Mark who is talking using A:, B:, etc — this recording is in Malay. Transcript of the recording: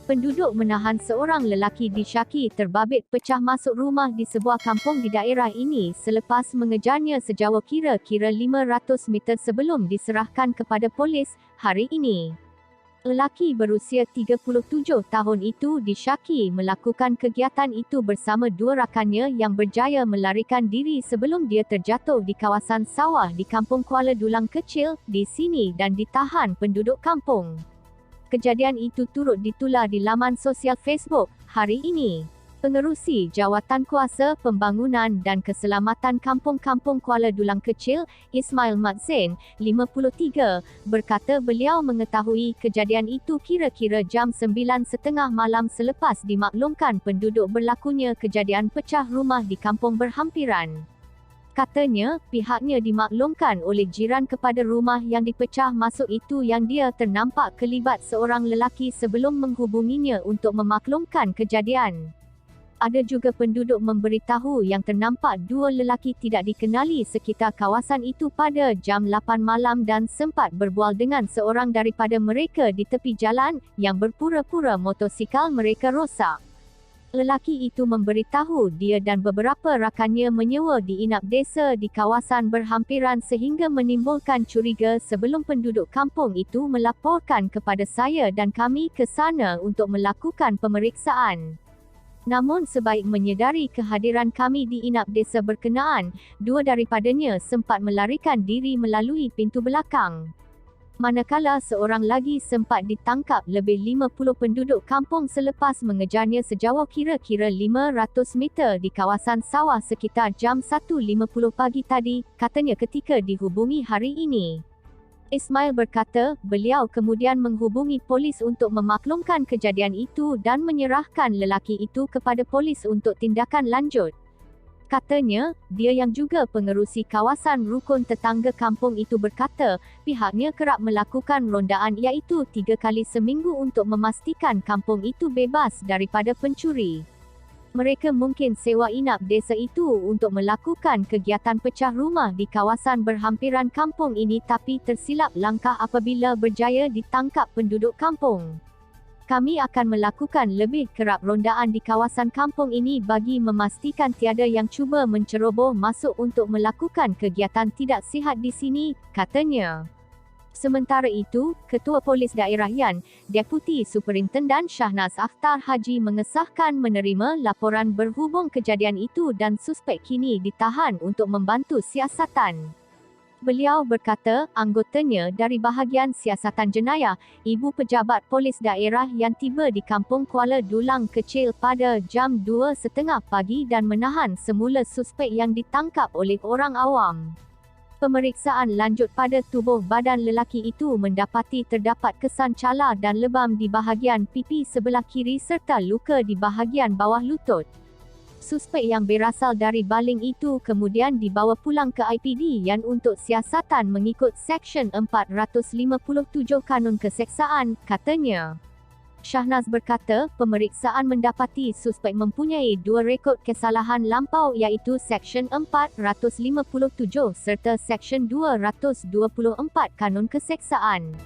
A: Penduduk menahan seorang lelaki disyaki terbabit pecah masuk rumah di sebuah kampung di daerah ini selepas mengejarnya sejauh kira-kira 500 meter sebelum diserahkan kepada polis hari ini. Lelaki berusia 37 tahun itu disyaki melakukan kegiatan itu bersama dua rakannya yang berjaya melarikan diri sebelum dia terjatuh di kawasan sawah di Kampung Kuala Dulang Kecil di sini dan ditahan penduduk kampung. Kejadian itu turut ditular di laman sosial Facebook hari ini. Pengerusi Jawatankuasa Pembangunan dan Keselamatan Kampung-Kampung Kuala Dulang Kecil, Ismail Mat Zain, 53, berkata beliau mengetahui kejadian itu kira-kira jam 9.30 malam selepas dimaklumkan penduduk berlakunya kejadian pecah rumah di kampung berhampiran. Katanya, pihaknya dimaklumkan oleh jiran kepada rumah yang dipecah masuk itu yang dia ternampak kelibat seorang lelaki sebelum menghubunginya untuk memaklumkan kejadian. Ada juga penduduk memberitahu yang ternampak dua lelaki tidak dikenali sekitar kawasan itu pada jam 8 malam dan sempat berbual dengan seorang daripada mereka di tepi jalan yang berpura-pura motosikal mereka rosak. Lelaki itu memberitahu dia dan beberapa rakannya menyewa di inap desa di kawasan berhampiran sehingga menimbulkan curiga sebelum penduduk kampung itu melaporkan kepada saya dan kami ke sana untuk melakukan pemeriksaan. Namun sebaik menyedari kehadiran kami di inap desa berkenaan, dua daripadanya sempat melarikan diri melalui pintu belakang. Manakala seorang lagi sempat ditangkap lebih 50 penduduk kampung selepas mengejarnya sejauh kira-kira 500 meter di kawasan sawah sekitar jam 1.50 pagi tadi, katanya ketika dihubungi hari ini. Ismail berkata, beliau kemudian menghubungi polis untuk memaklumkan kejadian itu dan menyerahkan lelaki itu kepada polis untuk tindakan lanjut. Katanya, dia yang juga pengerusi kawasan rukun tetangga kampung itu berkata, pihaknya kerap melakukan rondaan iaitu 3 kali seminggu untuk memastikan kampung itu bebas daripada pencuri. Mereka mungkin sewa inap desa itu untuk melakukan kegiatan pecah rumah di kawasan berhampiran kampung ini tapi tersilap langkah apabila berjaya ditangkap penduduk kampung. Kami akan melakukan lebih kerap rondaan di kawasan kampung ini bagi memastikan tiada yang cuba menceroboh masuk untuk melakukan kegiatan tidak sihat di sini, katanya. Sementara itu, Ketua Polis Daerah Yan, Deputi Superintendan Shahnaz Akhtar Haji mengesahkan menerima laporan berhubung kejadian itu dan suspek kini ditahan untuk membantu siasatan. Beliau berkata, anggotanya dari bahagian siasatan jenayah, ibu pejabat polis daerah yang tiba di Kampung Kuala Dulang Kecil pada jam 2.30 pagi dan menahan semula suspek yang ditangkap oleh orang awam. Pemeriksaan lanjut pada tubuh badan lelaki itu mendapati terdapat kesan calar dan lebam di bahagian pipi sebelah kiri serta luka di bahagian bawah lutut. Suspek yang berasal dari baling itu kemudian dibawa pulang ke IPD Yan untuk siasatan mengikut Seksyen 457 Kanun Keseksaan, katanya. Shahnaz berkata, pemeriksaan mendapati suspek mempunyai 2 rekod kesalahan lampau iaitu Seksyen 457 serta Seksyen 224 Kanun Keseksaan.